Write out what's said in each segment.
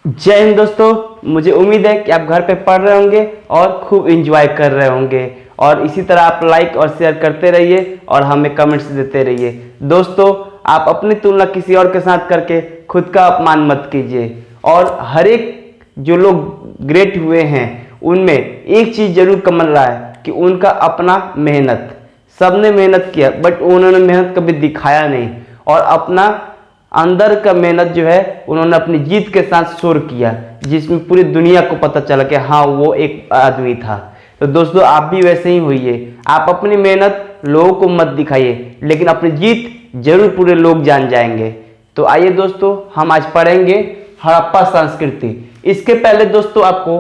जय हिंद दोस्तों। मुझे उम्मीद है कि आप घर पे पढ़ रहे होंगे और खूब एंजॉय कर रहे होंगे और इसी तरह आप लाइक और शेयर करते रहिए और हमें कमेंट्स देते रहिए। दोस्तों, आप अपनी तुलना किसी और के साथ करके खुद का अपमान मत कीजिए और हर एक जो लोग ग्रेट हुए हैं उनमें एक चीज़ जरूर कमल रहा है कि उनका अपना मेहनत। सबने मेहनत किया बट उन्होंने मेहनत कभी दिखाया नहीं और अपना अंदर का मेहनत जो है उन्होंने अपनी जीत के साथ शोर किया, जिसमें पूरी दुनिया को पता चला कि हाँ वो एक आदमी था। तो दोस्तों, आप भी वैसे ही होइए। आप अपनी मेहनत लोगों को मत दिखाइए, लेकिन अपनी जीत जरूर पूरे लोग जान जाएंगे। तो आइए दोस्तों, हम आज पढ़ेंगे हड़प्पा संस्कृति। इसके पहले दोस्तों आपको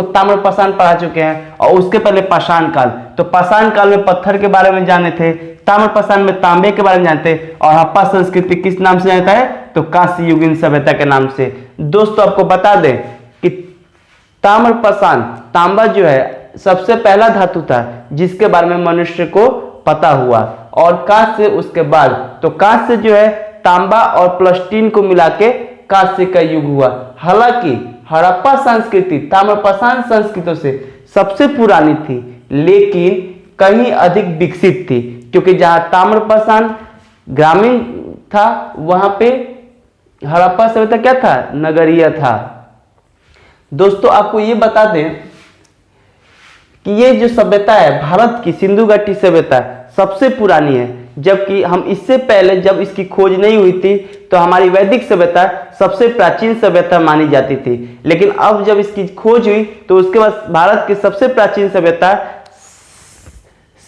ताम्रपाषाण पढ़ा चुके हैं और उसके पहले पाषाण काल। तो पाषाण काल में पत्थर के बारे में जाने थे, ताम्रपाषाण में तांबे के बारे में जानते हैं और हड़प्पा संस्कृति किस नाम से जानता है तो कांस्य युगीन सभ्यता के नाम से। दोस्तों, आपको बता दें कि ताम्रपाषाण तांबा जो है सबसे पहला धातु था जिसके बारे में मनुष्य को पता हुआ, और कांस्य उसके बाद। तो कांस्य जो है तांबा और प्लस्टीन को मिला के कांस्य का युग हुआ। हालांकि हड़प्पा संस्कृति ताम्रपाषाण संस्कृतियों से सबसे पुरानी थी, लेकिन कहीं अधिक विकसित थी, क्योंकि जहां ताम्रपाषाण ग्रामीण था वहां पे हड़प्पा सभ्यता क्या था, नगरीय था। दोस्तों, आपको ये बता दें कि ये जो सभ्यता है भारत की सिंधु घाटी सभ्यता सबसे पुरानी है, जबकि हम इससे पहले जब इसकी खोज नहीं हुई थी तो हमारी वैदिक सभ्यता सबसे प्राचीन सभ्यता मानी जाती थी। लेकिन अब जब इसकी खोज हुई तो उसके बाद भारत की सबसे प्राचीन सभ्यता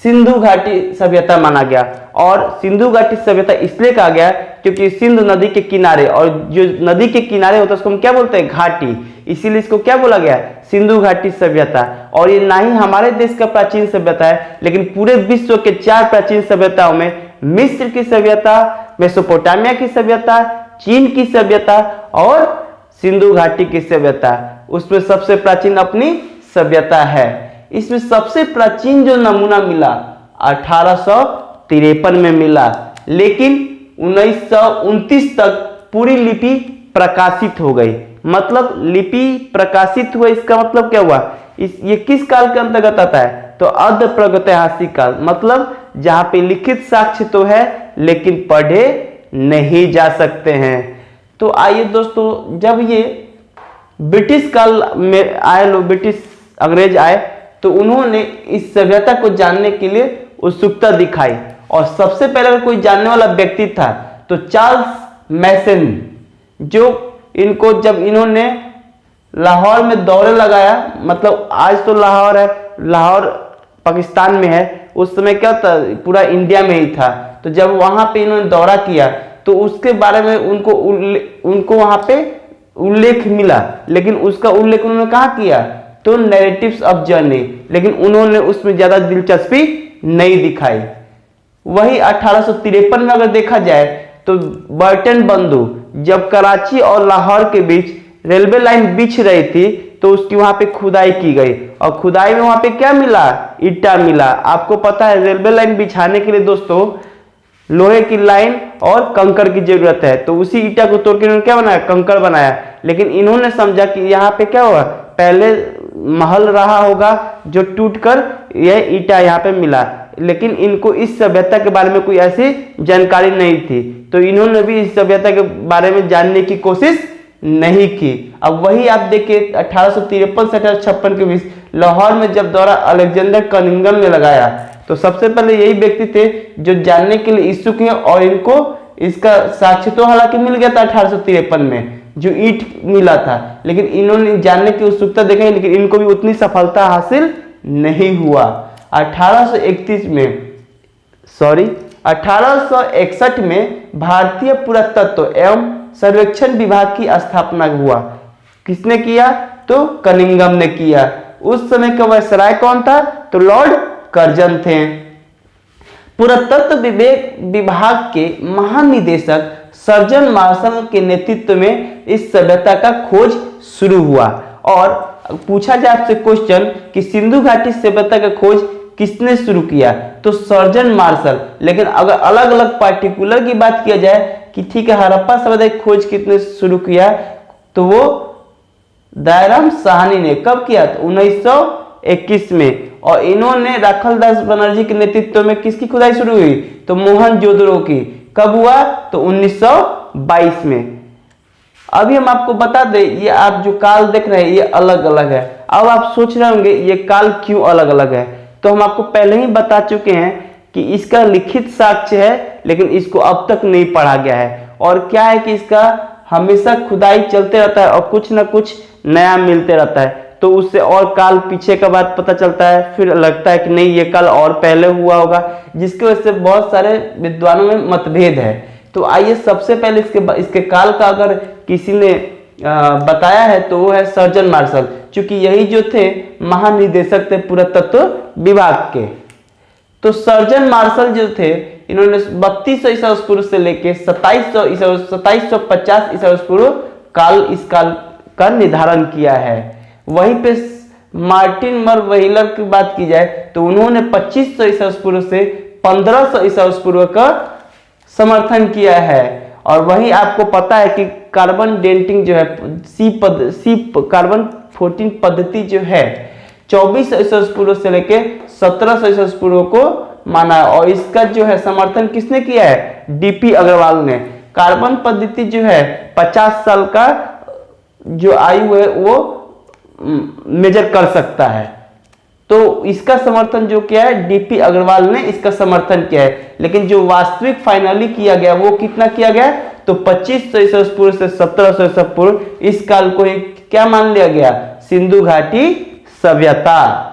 सिंधु घाटी सभ्यता माना गया। और सिंधु घाटी सभ्यता इसलिए कहा गया क्योंकि सिंधु नदी के किनारे, और जो नदी के किनारे होता है उसको हम क्या बोलते हैं, घाटी, इसीलिए इसको क्या बोला गया, सिंधु घाटी सभ्यता। और ये ना ही हमारे देश का प्राचीन सभ्यता है, लेकिन पूरे विश्व के 4 प्राचीन सभ्यताओं में मिस्र की सभ्यता, मेसोपोटामिया की सभ्यता, चीन की सभ्यता और सिंधु घाटी की सभ्यता, उसमें सबसे प्राचीन अपनी सभ्यता है। इसमें सबसे प्राचीन जो नमूना मिला 1853 में मिला, लेकिन 1929 तक पूरी लिपि प्रकाशित हो गई। मतलब लिपि प्रकाशित हुआ, इसका मतलब क्या हुआ, ये किस काल के अंतर्गत आता है तो अर्ध प्रागैतिहासिक काल, मतलब जहां पे लिखित साक्ष्य तो है लेकिन पढ़े नहीं जा सकते हैं। तो आइए दोस्तों, जब ये ब्रिटिश काल में आए लोग, ब्रिटिश अंग्रेज आए, तो उन्होंने इस सभ्यता को जानने के लिए उत्सुकता दिखाई। और सबसे पहले अगर कोई जानने वाला व्यक्ति था तो चार्ल्स मैसन, जो इनको जब इन्होंने लाहौर में दौरे लगाया, मतलब आज तो लाहौर है, लाहौर पाकिस्तान में है, उस समय क्या था पूरा इंडिया में ही था। तो जब वहां पे इन्होंने दौरा किया तो उसके बारे में उनको वहां पे उल्लेख मिला, लेकिन उसका उल्लेख उन्होंने कहाँ किया तो नैरेटिव्स ऑफ जर्नी, लेकिन उन्होंने उसमें ज्यादा दिलचस्पी नहीं दिखाई। वही 1853 में अगर देखा जाए तो बर्टन बंधु जब कराची और लाहौर के बीच रेलवे लाइन बिछ रही थी तो उसकी वहां पे खुदाई की गई, और खुदाई में वहां पे क्या मिला, ईटा मिला। आपको पता है रेलवे लाइन बिछाने के लिए दोस्तों लोहे की लाइन और कंकड़ की जरूरत है, तो उसी ईटा को तोड़ के इन्होंने क्या बनाया, कंकड़ बनाया। लेकिन इन्होंने समझा कि यहाँ पे क्या हुआ, पहले महल रहा होगा जो टूटकर यह ईटा यहाँ पे मिला, लेकिन इनको इस सभ्यता के बारे में कोई ऐसी जानकारी नहीं थी, तो इन्होंने भी इस सभ्यता के बारे में जानने की कोशिश नहीं की। अब वही आप देखिए 1853 से 1856 के बीच लाहौर में जब दौरा अलेक्जेंडर कनिंघम ने लगाया, तो सबसे पहले यही व्यक्ति थे जो जानने के लिए इच्छुक हैं, और इनको इसका साक्ष्य तो हालांकि मिल गया था 1853 में जो ईंट मिला था, लेकिन इन्होंने जानने की उत्सुकता दिखाई, लेकिन इनको भी उतनी सफलता हासिल नहीं हुआ। 1861 में भारतीय पुरातत्व एवं सर्वेक्षण विभाग की स्थापना हुआ। किसने किया तो कनिंघम ने किया। उस समय का वायसराय कौन था तो लॉर्ड कर्जन थे। पुरातत्व विभाग के महानिदेशक सर्जन मार्शल के नेतृत्व में इस सभ्यता का खोज शुरू हुआ। और पूछा जाए आपसे क्वेश्चन कि सिंधु घाटी सभ्यता का खोज किसने शुरू किया तो सर्जन मार्शल। लेकिन अगर अलग अलग पार्टिकुलर की बात किया जाए कि ठीक है हड़प्पा सभ्यता की खोज कितने शुरू किया, तो वो दयाराम साहनी ने कब किया, तो 1921 में। और इन्होंने राखलदास बनर्जी के नेतृत्व में किसकी खुदाई शुरू हुई, तो मोहनजोदड़ो की। कब हुआ, तो 1922 में। अभी हम आपको बता दें, ये आप जो काल देख रहे हैं ये अलग अलग है। अब आप सोच रहे होंगे ये काल क्यों अलग अलग है, तो हम आपको पहले ही बता चुके हैं कि इसका लिखित साक्ष्य है लेकिन इसको अब तक नहीं पढ़ा गया है। और क्या है कि इसका हमेशा खुदाई चलते रहता है और कुछ ना कुछ नया मिलते रहता है, तो उससे और काल पीछे का बात पता चलता है, फिर लगता है कि नहीं ये काल और पहले हुआ होगा, जिसकी वजह से बहुत सारे विद्वानों में मतभेद है। तो आइए सबसे पहले इसके काल का अगर किसी ने बताया है तो वो है सर्जन मार्शल, क्योंकि यही जो थे महानिदेशक थे पुरातत्व विभाग के। तो सर्जन मार्शल जो थे इन्होंने 3200 ईसा पूर्व से लेके 2750 ईसा पूर्व काल इस काल का निर्धारण किया है। वहीं पे मार्टिन मरवेहिलर की बात की जाए तो उन्होंने 2500 ईसा पूर्व से 1500 ईसा पूर्व का समर्थन किया है। और वहीं आपको पता है कि कार्बन डेटिंग जो है कार्बन 14 पद्धति जो है 2400 ईसा पूर्व से लेके 1700 ईसा पूर्व को माना है। और इसका जो है समर्थन किसने किया है, डीपी अग्रवाल ने। कार्बन पद्धति जो है 50 साल का जो आयु है वो मेजर कर सकता है, तो इसका समर्थन जो किया है डीपी अग्रवाल ने इसका समर्थन किया है। लेकिन जो वास्तविक फाइनली किया गया वो कितना किया गया, तो 2500 ईसा पूर्व से 1700 ईसा पूर्व इस काल को ही क्या मान लिया गया, सिंधु घाटी सभ्यता।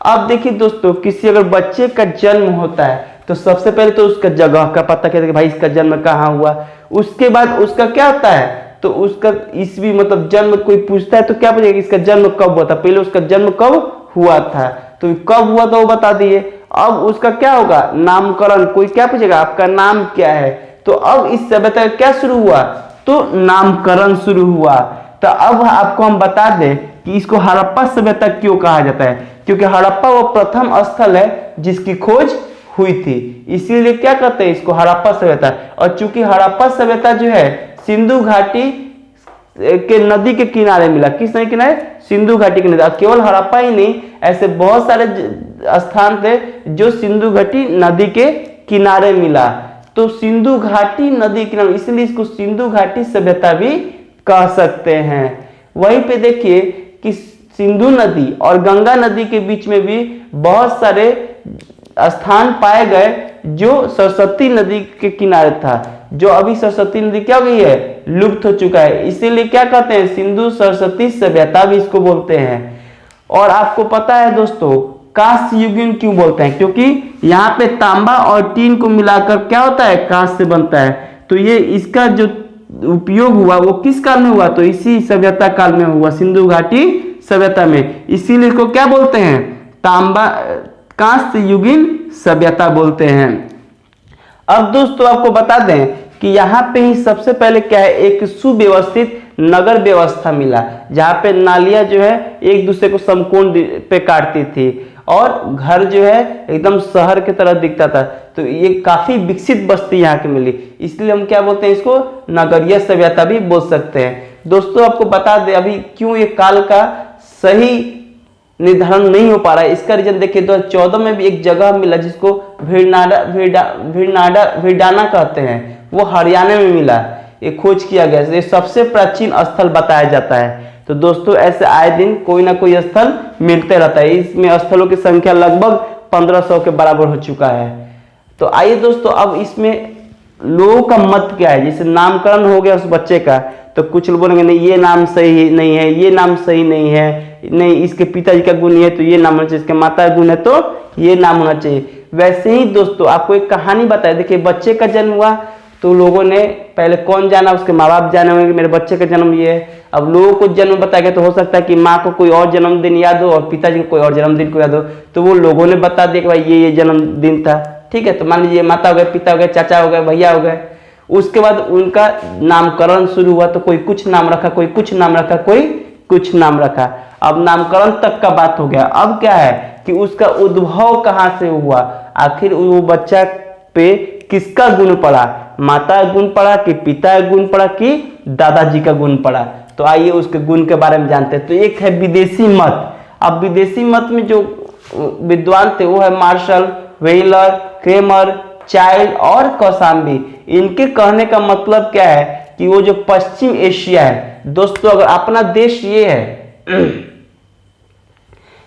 अब देखिए दोस्तों, किसी अगर बच्चे का जन्म होता है तो सबसे पहले तो उसका जगह का पता करते कि भाई इसका जन्म कहाँ हुआ। उसके बाद उसका क्या होता है, तो उसका ईस्वी मतलब जन्म कोई पूछता है तो क्या पूछेगा, इसका जन्म कब हुआ था, पहले उसका जन्म कब हुआ था, तो कब हुआ था वो बता दिए। अब उसका क्या होगा, नामकरण, कोई क्या पूछेगा आपका नाम क्या है, तो अब इस सभ्यता का क्या शुरू हुआ, तो नामकरण शुरू हुआ। तो अब आपको हम बता दें कि इसको हड़प्पा सभ्यता क्यों कहा जाता है, क्योंकि हड़प्पा वो प्रथम स्थल है जिसकी खोज हुई थी, इसीलिए क्या कहते हैं इसको हड़प्पा सभ्यता। और चूंकि हड़प्पा सभ्यता जो है सिंधु घाटी के नदी के किनारे मिला, किस नदी के किनारे, सिंधु घाटी के नदी। केवल हड़प्पा ही नहीं, ऐसे बहुत सारे स्थान थे जो सिंधु घाटी नदी के किनारे मिला, तो सिंधु घाटी नदी के किनारे, इसलिए इसको सिंधु घाटी सभ्यता भी कह सकते हैं। वहीं पे देखिए कि सिंधु नदी और गंगा नदी के बीच में भी बहुत सारे स्थान पाए गए जो सरस्वती नदी के किनारे था, जो अभी सरस्वती नदी क्या हो गई है, लुप्त हो चुका है, इसीलिए क्या कहते हैं, सिंधु सरस्वती सभ्यता भी इसको बोलते हैं। और आपको पता है दोस्तों कांस्य युगीन क्यों बोलते हैं, क्योंकि यहाँ पे तांबा और टीन को मिलाकर क्या होता है, कांस्य बनता है। तो ये इसका जो उपयोग हुआ वो किस काल में हुआ, तो इसी सभ्यता काल में हुआ, सिंधु घाटी सभ्यता में, इसीलिए इसको क्या बोलते हैं, तांबा कांस्य युगीन सभ्यता बोलते हैं। अब दोस्तों आपको बता दें कि यहाँ पे ही सबसे पहले क्या है, एक सुव्यवस्थित नगर व्यवस्था मिला, जहाँ पे नालियां जो है एक दूसरे को समकोण पे काटती थी और घर जो है एकदम शहर की तरह दिखता था। तो ये काफी विकसित बस्ती यहाँ की मिली, इसलिए हम क्या बोलते हैं, इसको नगरीय सभ्यता भी बोल सकते हैं। दोस्तों आपको बता दें अभी क्यों ये काल का सही निर्धारण नहीं हो पा रहा है, इसका रीजन देखिए 2014 में भी एक जगह मिला जिसको भिड़ाना कहते हैं, वो हरियाणा में मिला, ये खोज किया गया, ये सबसे प्राचीन स्थल बताया जाता है। तो दोस्तों ऐसे आए दिन कोई ना कोई स्थल मिलते रहता है, इसमें स्थलों की संख्या लगभग 1500 के बराबर हो चुका है। तो आइए दोस्तों अब इसमें लोगों का मत क्या है, जैसे नामकरण हो गया उस बच्चे का, तो कुछ लोग बोलेंगे नहीं ये नाम सही नहीं है, ये नाम सही नहीं है, नहीं इसके पिताजी का गुण है तो ये नाम होना चाहिए, इसके माता का गुण है तो ये नाम होना चाहिए। वैसे ही दोस्तों आपको एक कहानी बताए, देखिए बच्चे का जन्म हुआ तो लोगों ने पहले कौन जाना, उसके माँ बाप जाने होंगे मेरे बच्चे का जन्म ये है। अब लोगों को जन्म बताया गया तो हो सकता है कि माँ को कोई और जन्मदिन याद हो और पिताजी को कोई और जन्मदिन को याद हो, तो वो लोगों ने बता दिया कि भाई ये जन्मदिन था, ठीक है। तो मान लीजिए माता हो गए, पिता हो गए, चाचा हो गए, भैया हो गए। उसके बाद उनका नामकरण शुरू हुआ, तो कोई कुछ नाम रखा, कोई कुछ नाम रखा, कोई कुछ नाम रखा। अब नामकरण तक का बात हो गया, अब क्या है कि उसका उद्भव कहाँ से हुआ, आखिर वो बच्चा पे किसका गुण पड़ा, माता का गुण पढ़ा कि पिता का गुण पढ़ा कि दादाजी का गुण पढ़ा। तो आइए उसके गुण के बारे में जानते हैं। तो एक है विदेशी मत। अब विदेशी मत में जो विद्वान थे वो है मार्शल, व्हीलर, क्रेमर, चाइल्ड और कौशाम्बी। इनके कहने का मतलब क्या है कि वो जो पश्चिम एशिया है दोस्तों, अगर अपना देश ये है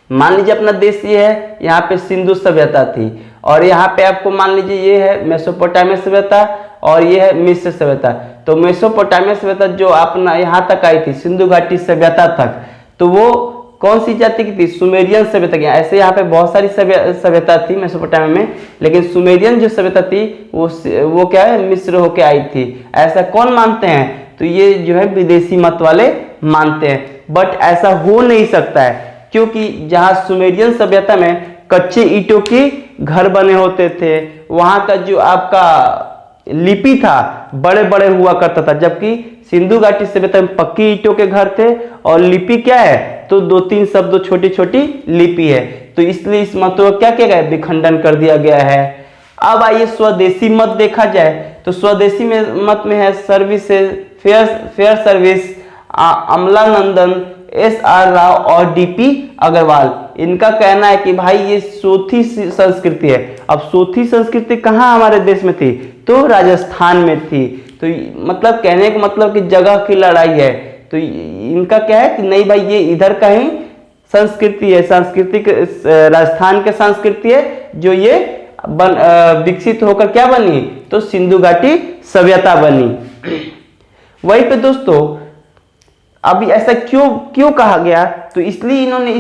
मान लीजिए अपना देश ये है, यहाँ पे सिंधु सभ्यता थी और यहाँ पे आपको मान लीजिए ये है मेसोपोटामिया सभ्यता और ये है मिस्र सभ्यता। तो मेसोपोटामिया सभ्यता जो अपना यहाँ तक आई थी सिंधु घाटी सभ्यता तक, तो वो कौन सी जाति की थी? सुमेरियन सभ्यता की। ऐसे यहाँ पे बहुत सारी सभ्यता थी मेसोपोटामिया में, लेकिन सुमेरियन जो सभ्यता थी वो क्या है? मिस्र होके आई थी। ऐसा कौन मानते हैं? तो ये जो है विदेशी मत वाले मानते हैं। बट ऐसा हो नहीं सकता है, क्योंकि जहाँ सुमेरियन सभ्यता में कच्चे ईंटों के घर बने होते थे, वहाँ का जो आपका लिपि था बड़े बड़े हुआ करता था, जबकि सिंधु घाटी सभ्यता में पक्की ईंटों के घर थे और लिपि क्या है? तो 2-3 शब्दों छोटी छोटी लिपि है। तो इसलिए इस मत को क्या किया गया? विखंडन कर दिया गया है। अब आइए स्वदेशी मत देखा जाए। तो स्वदेशी में मत में है services, fair service, Amalanandan, SR Rao और DP अग्रवाल। इनका कहना है कि भाई ये सोथी संस्कृति है। अब सोथी संस्कृति कहाँ हमारे देश में थी? तो राजस्थान में थी। तो मतलब कहने का मतलब कि जगह की लड़ाई है। तो इनका क्या है कि नहीं भाई ये इधर का ही संस्कृति है, सांस्कृतिक राजस्थान के संस्कृति है जो ये विकसित होकर क्या बनी? तो सिंधु घाटी सभ्यता बनी। वहीं पे दोस्तों अभी ऐसा क्यों कहा गया? तो इसलिए इन्होंने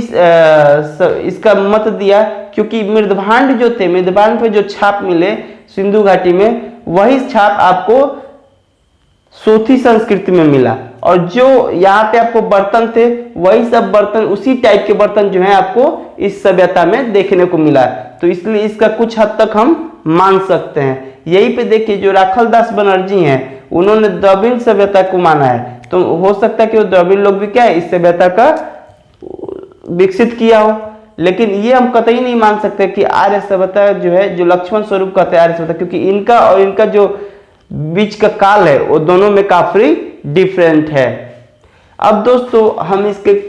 इसका मत दिया क्योंकि मृदभांड जो थे, मृदभांड पे जो छाप मिले सिंधु घाटी में, वही छाप आपको सोथी संस्कृति में मिला। और जो यहाँ पे आपको बर्तन थे वही सब बर्तन, उसी टाइप के बर्तन जो है आपको इस सभ्यता में देखने को मिला। तो इसलिए इसका कुछ हद तक हम मान सकते हैं। यही पे देखिए जो राखलदास बनर्जी हैं उन्होंने द्रविड़ सभ्यता को माना है। तो हो सकता है कि वो द्रविड़ लोग भी क्या है इस सभ्यता का विकसित किया हो, लेकिन ये हम कतई नहीं मान सकते कि आर्य सभ्यता जो है, जो लक्ष्मण स्वरूप कहते हैं आर्य सभ्यता, क्योंकि इनका और इनका जो बीच का काल है वो दोनों में काफी डिफरेंट है। अब दोस्तों हम इसके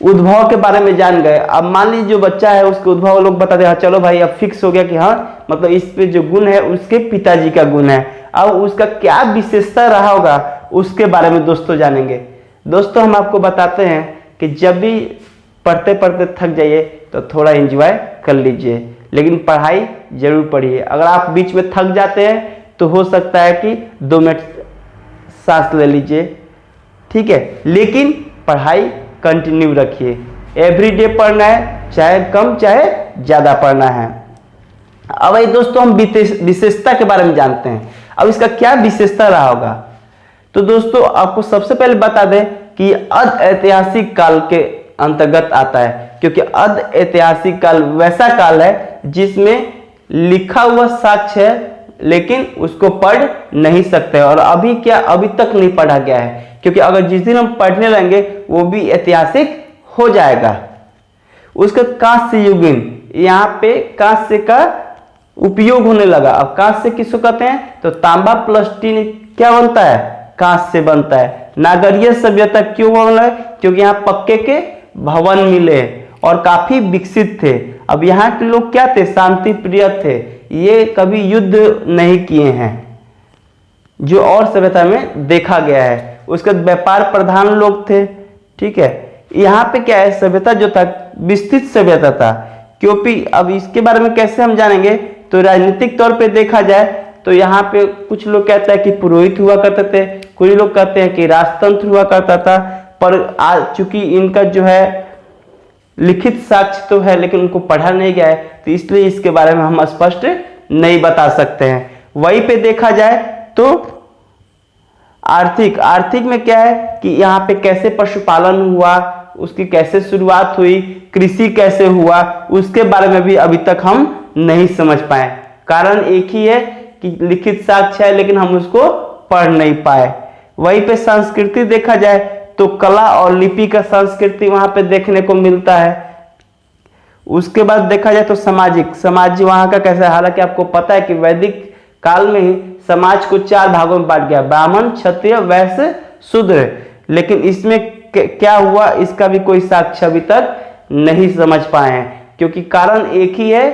उद्भव के बारे में जान गए। अब मान लीजिए जो बच्चा है उसके उद्भव लोग बता दे, हाँ चलो भाई अब फिक्स हो गया कि हाँ मतलब इस पे जो गुण है उसके पिताजी का गुण है। अब उसका क्या विशेषता रहा होगा उसके बारे में दोस्तों जानेंगे। दोस्तों हम आपको बताते हैं कि जब भी पढ़ते पढ़ते थक जाइए तो थोड़ा एंजॉय कर लीजिए, लेकिन पढ़ाई जरूर पढ़िए। अगर आप बीच में थक जाते हैं तो हो सकता है कि 2 मिनट सांस ले लीजिए, ठीक है, लेकिन पढ़ाई कंटिन्यू रखिए। एवरीडे पढ़ना है, चाहे कम चाहे ज्यादा पढ़ना है। अब ये दोस्तों हम विशेषता के बारे में जानते हैं। अब इसका क्या विशेषता रहा होगा? तो दोस्तों आपको सबसे पहले बता दें कि अर्ध ऐतिहासिक काल के अंतर्गत आता है, क्योंकि अर्ध ऐतिहासिक काल वैसा काल है जिसमें लिखा हुआ साक्ष्य है लेकिन उसको पढ़ नहीं सकते। और अभी क्या अभी तक नहीं पढ़ा गया है, क्योंकि अगर जिस दिन हम पढ़ने लगेंगे वो भी ऐतिहासिक हो जाएगा। उसका कांस्य युगीन, यहाँ पे कांस्य का उपयोग होने लगा। अब कांस्य किसको कहते हैं? तो तांबा प्लस टीन क्या बनता है? कांस्य बनता है। नागरीय सभ्यता क्यों बना है? क्योंकि यहाँ पक्के के भवन मिले और काफी विकसित थे। अब यहाँ के लोग क्या थे? शांति प्रिय थे, ये कभी युद्ध नहीं किए हैं, जो और सभ्यता में देखा गया है। उसके बाद व्यापार प्रधान लोग थे, ठीक है। यहाँ पे क्या है? सभ्यता जो था विस्तृत सभ्यता था, क्योंकि अब इसके बारे में कैसे हम जानेंगे? तो राजनीतिक तौर पे देखा जाए तो यहाँ पे कुछ लोग कहते हैं कि पुरोहित हुआ करते थे, कुछ लोग कहते हैं कि राजतंत्र हुआ करता था। पर आज चूंकि इनका जो है लिखित साक्ष्य तो है लेकिन उनको पढ़ा नहीं गया है, तो इसलिए इसके बारे में हम स्पष्ट नहीं बता सकते हैं। वहीं पे देखा जाए तो आर्थिक में क्या है कि यहाँ पे कैसे पशुपालन हुआ, उसकी कैसे शुरुआत हुई, कृषि कैसे हुआ, उसके बारे में भी अभी तक हम नहीं समझ पाए। कारण एक ही है कि लिखित साक्ष्य है लेकिन हम उसको पढ़ नहीं पाए। वहीं पे संस्कृति देखा जाए तो कला और लिपि का संस्कृति वहां पे देखने को मिलता है। उसके बाद देखा जाए तो समाज वहां का कैसा है? हालांकि आपको पता है कि वैदिक काल में ही समाज को 4 भागों में बांट गया, ब्राह्मण, क्षत्रिय, वैश्य, शूद्र। लेकिन इसमें क्या हुआ इसका भी कोई साक्ष्य अभी तक नहीं समझ पाए हैं, क्योंकि कारण एक ही है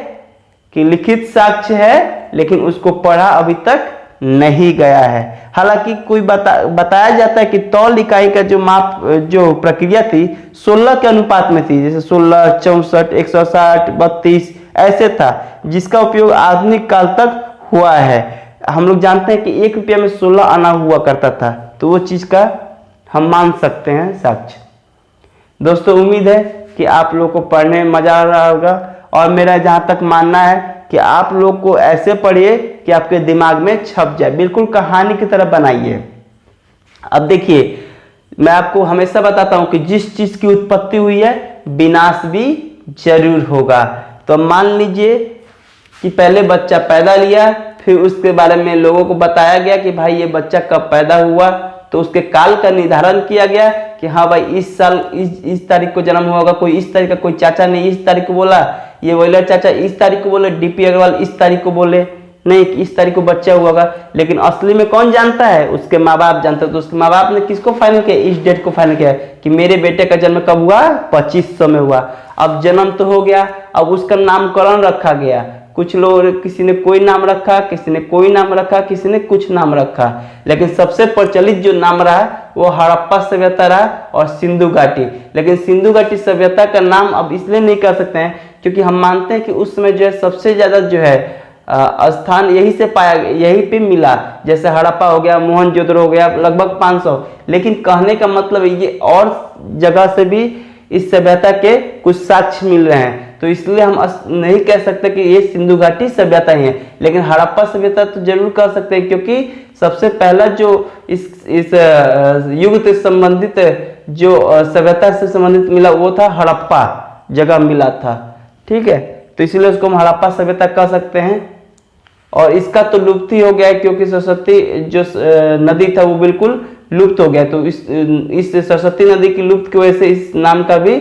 कि लिखित साक्ष्य है लेकिन उसको पढ़ा अभी तक नहीं गया है। हालांकि कोई बताया जाता है कि तौल इकाई का जो प्रक्रिया थी 16 के अनुपात में थी, जैसे 16, 64, 160, 32 ऐसे था, जिसका उपयोग आधुनिक काल तक हुआ है। हम लोग जानते हैं कि 1 रुपया में 16 आना हुआ करता था, तो वो चीज का हम मान सकते हैं साक्ष्य। दोस्तों उम्मीद है कि आप लोग को पढ़ने में मजा आ रहा होगा, और मेरा जहां तक मानना है कि आप लोग को ऐसे पढ़िए कि आपके दिमाग में छप जाए, बिल्कुल कहानी की तरह बनाइए। अब देखिए, मैं आपको हमेशा बताता हूं कि जिस चीज की उत्पत्ति हुई है विनाश भी जरूर होगा। तो मान लीजिए कि पहले बच्चा पैदा लिया, फिर उसके बारे में लोगों को बताया गया कि भाई ये बच्चा कब पैदा हुआ, तो उसके काल का निर्धारण किया गया कि हाँ भाई इस साल इस तारीख को जन्म हुआ होगा, कोई इस तारीख का, कोई चाचा ने इस तारीख को बोला, ये वोइलर चाचा इस तारीख को बोले, डीपी अग्रवाल इस तारीख को बोले, नहीं इस तारीख को बच्चा हुआ होगा। लेकिन असली में कौन जानता है? उसके माँ बाप जानते हैं। तो उसके माँ बाप ने किसको फाइनल किया? इस डेट को फाइनल किया कि मेरे बेटे का जन्म कब हुआ? 2500 में हुआ। अब जन्म तो हो गया, अब उसका नामकरण रखा गया। कुछ लोग, किसी ने कोई नाम रखा, किसी ने कोई नाम रखा, किसी ने कुछ नाम रखा, लेकिन सबसे प्रचलित जो नाम रहा वो हड़प्पा सभ्यता रहा और सिंधु घाटी। लेकिन सिंधु घाटी सभ्यता का नाम अब इसलिए नहीं कर सकते हैं क्योंकि हम मानते हैं कि उस समय जो है सबसे ज्यादा जो है स्थान यही से पाया, यही पे मिला। जैसे हड़प्पा हो गया, मोहनजोदड़ो हो गया, लगभग 500। लेकिन कहने का मतलब ये और जगह से भी इस सभ्यता के कुछ साक्ष्य मिल रहे हैं, तो इसलिए हम नहीं कह सकते कि ये सिंधु घाटी सभ्यता ही है। लेकिन हड़प्पा सभ्यता तो जरूर कह सकते हैं, क्योंकि सबसे पहला जो इस युग से संबंधित जो सभ्यता से संबंधित मिला वो था हड़प्पा जगह मिला था। ठीक है, तो इसलिए उसको हम हड़प्पा सभ्यता कह सकते हैं। और इसका तो लुप्त ही हो गया क्योंकि सरस्वती जो नदी था वो बिल्कुल लुप्त हो गया। तो इस सरस्वती नदी की लुप्त की वजह से इस नाम का भी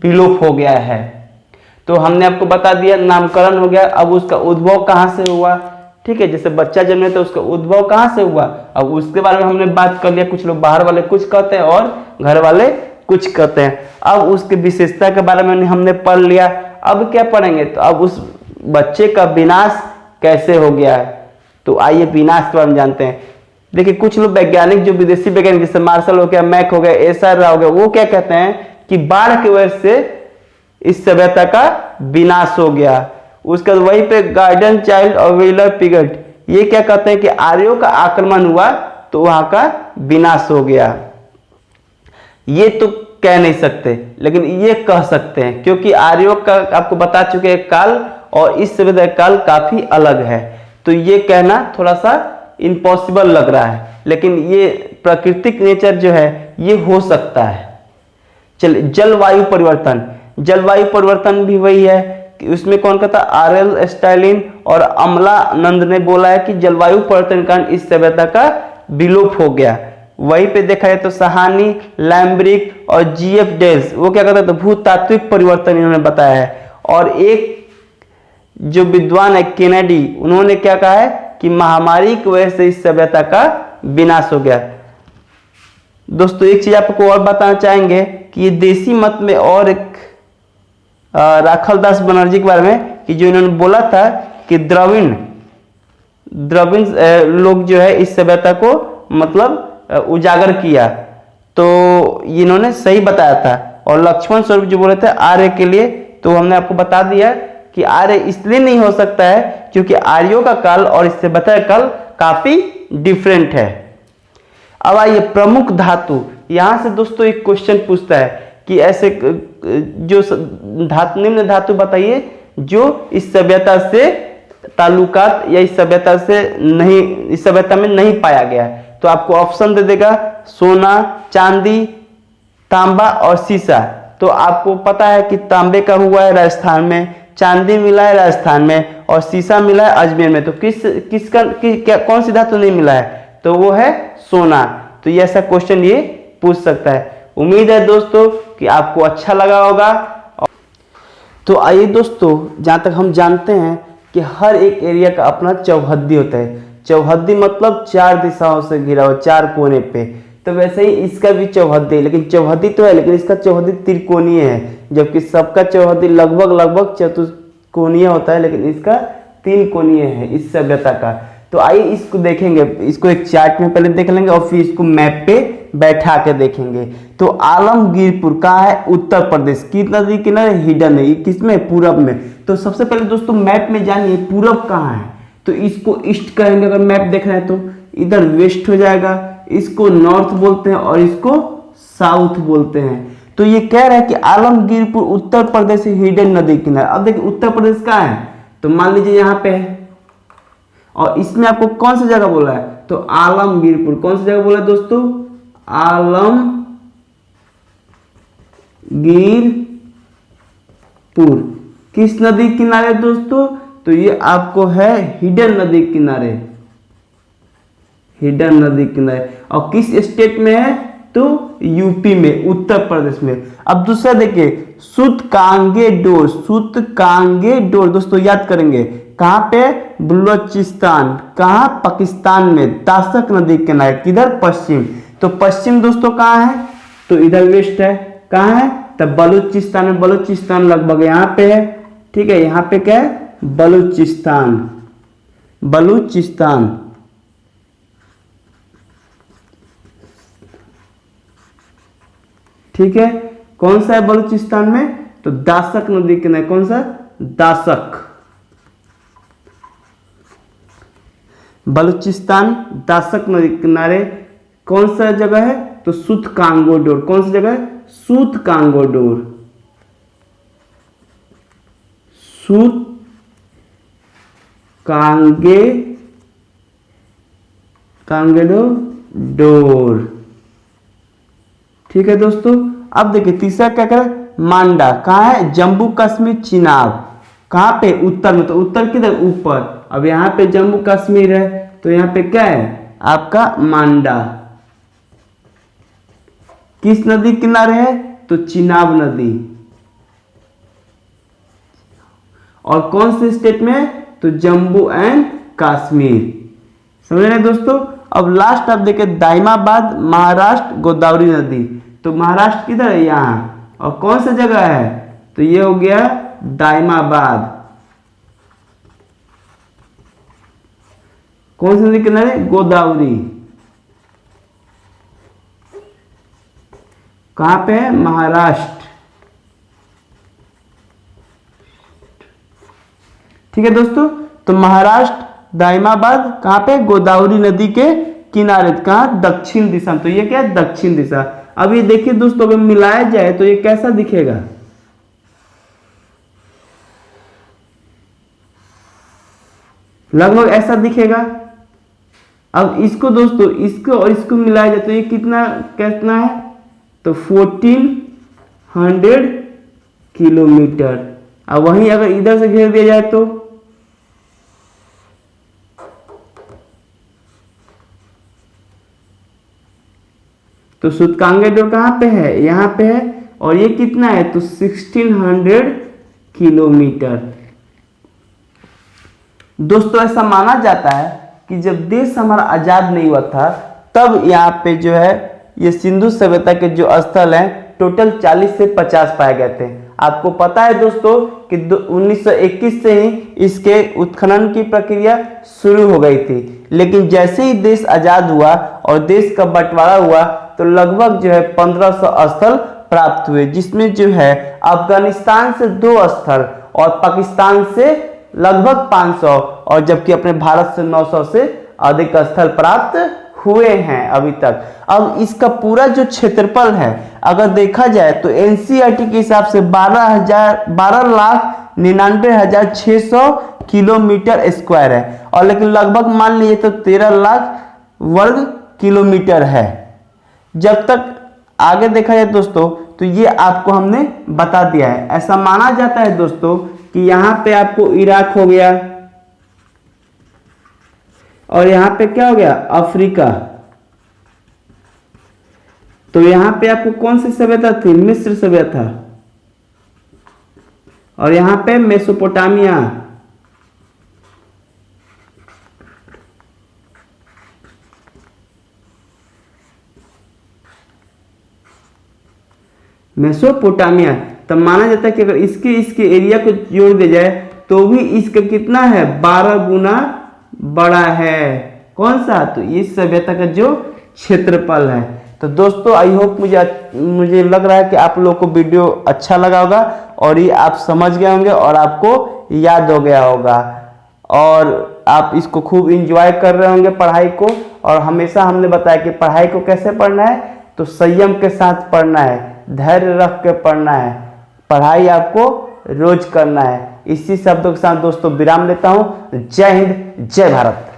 विलोप हो गया है। तो हमने आपको बता दिया, नामकरण हो गया। अब उसका उद्भव कहाँ से हुआ? ठीक है, जैसे बच्चा जन्मे तो उसका उद्भव कहाँ से हुआ, अब उसके बारे में हमने बात कर लिया। कुछ लोग बाहर वाले कुछ कहते हैं और घर वाले कुछ कहते हैं। अब उसके विशेषता के बारे में हमने पढ़ लिया। अब क्या पढ़ेंगे? तो अब उस बच्चे का विनाश कैसे हो गया है, तो आइए विनाश के बारे में जानते हैं। देखिए, कुछ लोग वैज्ञानिक, जो विदेशी वैज्ञानिक जैसे मार्शल हो गया, मैक हो गया, एसआर हो गया, वो क्या कहते हैं कि बाढ़ की वजह से इस सभ्यता का विनाश हो गया। उसके बाद वहीं पे गार्डन चाइल्ड और व्हीलर पिगट, ये क्या कहते हैं कि आर्यों का आक्रमण हुआ तो वहां का विनाश हो गया। ये तो कह नहीं सकते, लेकिन ये कह सकते हैं क्योंकि आर्यों का आपको बता चुके हैं काल और इस सभ्यता का काल काफी अलग है। तो ये कहना थोड़ा सा इम्पॉसिबल लग रहा है, लेकिन ये प्राकृतिक नेचर जो है ये हो सकता है। चलिए, जलवायु परिवर्तन। जलवायु परिवर्तन भी वही है कि उसमें कौन कहता? आरएल स्टालिन और अमलानंद ने बोला है कि जलवायु परिवर्तन के कारण इस सभ्यता का विलोप हो गया। वहीं पे देखा जाए तो सहानी, लैम्ब्रिक और जीएफ डेल्स वो क्या कहते हैं? तो भूतात्विक परिवर्तन इन्होंने बताया है। और एक जो विद्वान है केनेडी, उन्होंने क्या कहा है कि महामारी की वजह से इस सभ्यता का विनाश हो गया। दोस्तों एक चीज आपको और बताना चाहेंगे कि ये देसी मत में और एक राखलदास बनर्जी के बारे में कि जो इन्होंने बोला था कि द्रविड़ लोग जो है इस सभ्यता को मतलब उजागर किया, तो इन्होंने सही बताया था। और लक्ष्मण स्वरूप जो बोले थे आर्य के लिए, तो हमने आपको बता दिया कि आर्य इसलिए नहीं हो सकता है क्योंकि आर्यों का काल और इस सभ्यता का काल काफी डिफरेंट है। अब आइए प्रमुख धातु। यहां से दोस्तों एक क्वेश्चन पूछता है कि ऐसे जो निम्न धातु बताइए जो इस सभ्यता से ताल्लुकात या इस सभ्यता से नहीं, इस सभ्यता में नहीं पाया गया। तो आपको ऑप्शन दे देगा सोना, चांदी, तांबा और सीसा। तो आपको पता है कि तांबे का हुआ है राजस्थान में, चांदी मिला है राजस्थान में और सीसा मिला है अजमेर में। तो कौन सी धातु नहीं मिला है? तो वो है सोना। तो ये ऐसा क्वेश्चन ये पूछ सकता है। उम्मीद है दोस्तों कि आपको अच्छा लगा होगा। तो आइए दोस्तों, जहां तक हम जानते हैं कि हर एक एरिया का अपना चौहद्दी होता है। चौहद्दी मतलब चार दिशाओं से घिरा हुआ, चार कोने पे। तो वैसे ही इसका भी चौहद्दी, लेकिन चौहद्दी तो है लेकिन इसका चौहद्दी त्रिकोणीय है, जबकि सबका चौहद्दी लगभग लगभग चतुष्कोणीय होता है, लेकिन इसका तीन कोणीय है इस सभ्यता का। तो आइए इसको देखेंगे, इसको एक चार्ट में पहले देख लेंगे और फिर इसको मैप पे बैठा के देखेंगे। तो आलमगीरपुर कहाँ है? उत्तर प्रदेश। की नदी किनारे? हिडन है। ये किसमें? पूरब में। तो सबसे पहले दोस्तों मैप में जानिए पूरब कहाँ है। तो इसको ईस्ट कहेंगे, अगर मैप देख रहे हैं तो इधर वेस्ट हो जाएगा, इसको नॉर्थ बोलते हैं और इसको साउथ बोलते हैं। तो ये कह रहा है कि आलमगीरपुर उत्तर प्रदेश हिडन नदी किनारे। अब देखिए उत्तर प्रदेश कहाँ है, तो मान लीजिए यहाँ पे है, और इसमें आपको कौन सा जगह बोला है? तो आलमगीरपुर। कौन सा जगह बोला है दोस्तों? आलमगीरपुर। किस नदी किनारे दोस्तों? तो ये आपको है हिडन नदी किनारे, हिडन नदी किनारे। और किस स्टेट में है? तो यूपी में, उत्तर प्रदेश में। अब दूसरा देखिए सूतकांगेडोर। सूतकांगेडोर दोस्तों याद करेंगे कहां पे? बलूचिस्तान। कहां? पाकिस्तान में, दासक नदी के किनारे। किधर? पश्चिम। तो पश्चिम दोस्तों कहां है? तो इधर वेस्ट है। कहां है? तब बलूचिस्तान में। बलूचिस्तान लगभग यहाँ पे है, ठीक है। यहाँ पे क्या है? बलूचिस्तान। बलूचिस्तान, ठीक है। कौन सा है बलूचिस्तान में? तो दासक नदी के किनारे। कौन सा? दासक। बलूचिस्तान दासक नदी के किनारे। कौन सा जगह है? तो सूतकांगेडोर। कौन सी जगह है? सूतकांगेडोर। कांगेडोर, ठीक है दोस्तों। अब देखिए तीसरा क्या करें? मांडा। कहाँ है? जम्मू कश्मीर चिनाब। कहाँ पे? उत्तर में। तो उत्तर किधर? ऊपर। अब यहाँ पे जम्मू कश्मीर है, तो यहाँ पे क्या है? आपका मांडा। किस नदी किनारे है? तो चिनाब नदी। और कौन से स्टेट में? तो जम्मू एंड कश्मीर। समझ रहे हैं दोस्तों। अब लास्ट आप देखें दाइमाबाद, महाराष्ट्र, गोदावरी नदी। तो महाराष्ट्र किधर है? यहाँ। और कौन सा जगह है? तो ये हो गया दाइमाबाद। कौन सी नदी किनारे? गोदावरी। कहां पे है? महाराष्ट्र, ठीक है दोस्तों। तो महाराष्ट्र दाइमाबाद कहां पे? गोदावरी नदी के किनारे। कहां? दक्षिण दिशा। तो ये क्या है? दक्षिण दिशा। अब ये देखिए दोस्तों अगर मिलाया जाए तो ये कैसा दिखेगा? लगभग ऐसा दिखेगा। अब इसको दोस्तों, इसको और इसको मिलाया जाए तो ये कितना कितना है? तो 1400 किलोमीटर। अब वहीं अगर इधर से घेर दिया जाए तो सूतकांगेडोर कहां पे है? यहां पे है। और ये कितना है? तो 1600 किलोमीटर। दोस्तों ऐसा माना जाता है कि जब देश हमारा आजाद नहीं हुआ था तब यहाँ पे जो है ये सिंधु सभ्यता के जो स्थल हैं टोटल 40 से 50 पाए गए थे। आपको पता है दोस्तों कि 1921 से ही इसके उत्खनन की प्रक्रिया शुरू हो गई थी, लेकिन जैसे ही देश आजाद हुआ और देश का बंटवारा हुआ तो लगभग जो है 1500 स्थल प्राप्त हुए, जिसमें जो है अफगानिस्तान से 2 स्थल और पाकिस्तान से लगभग 500 और जबकि अपने भारत से 900 से अधिक स्थल प्राप्त हुए हैं अभी तक। अब इसका पूरा जो क्षेत्रफल है अगर देखा जाए तो एनसीईआरटी के हिसाब से 12,99,600 किलोमीटर स्क्वायर है, और लेकिन लगभग मान लीजिए तो 13 लाख वर्ग किलोमीटर है। जब तक आगे देखा जाए दोस्तों तो ये आपको हमने बता दिया है। ऐसा माना जाता है दोस्तों कि यहां पे आपको इराक हो गया और यहां पे क्या हो गया? अफ्रीका। तो यहां पे आपको कौन सी सभ्यता थी? मिस्र सभ्यता। और यहां पे मेसोपोटामिया। मेसोपोटामिया। तब माना जाता है कि अगर इसके एरिया को जोड़ दिया जाए तो भी इसका कितना है, 12 गुना बड़ा है। कौन सा, तो इस सभ्यता का जो क्षेत्रफल है। तो दोस्तों आई होप मुझे लग रहा है कि आप लोग को वीडियो अच्छा लगा होगा और ये आप समझ गए होंगे और आपको याद हो गया होगा और आप इसको खूब इंजॉय कर रहे होंगे पढ़ाई को। और हमेशा हमने बताया कि पढ़ाई को कैसे पढ़ना है, तो संयम के साथ पढ़ना है, धैर्य रख के पढ़ना है, पढ़ाई आपको रोज करना है। इसी शब्दों के साथ दोस्तों विराम लेता हूं। जय हिंद, जय भारत।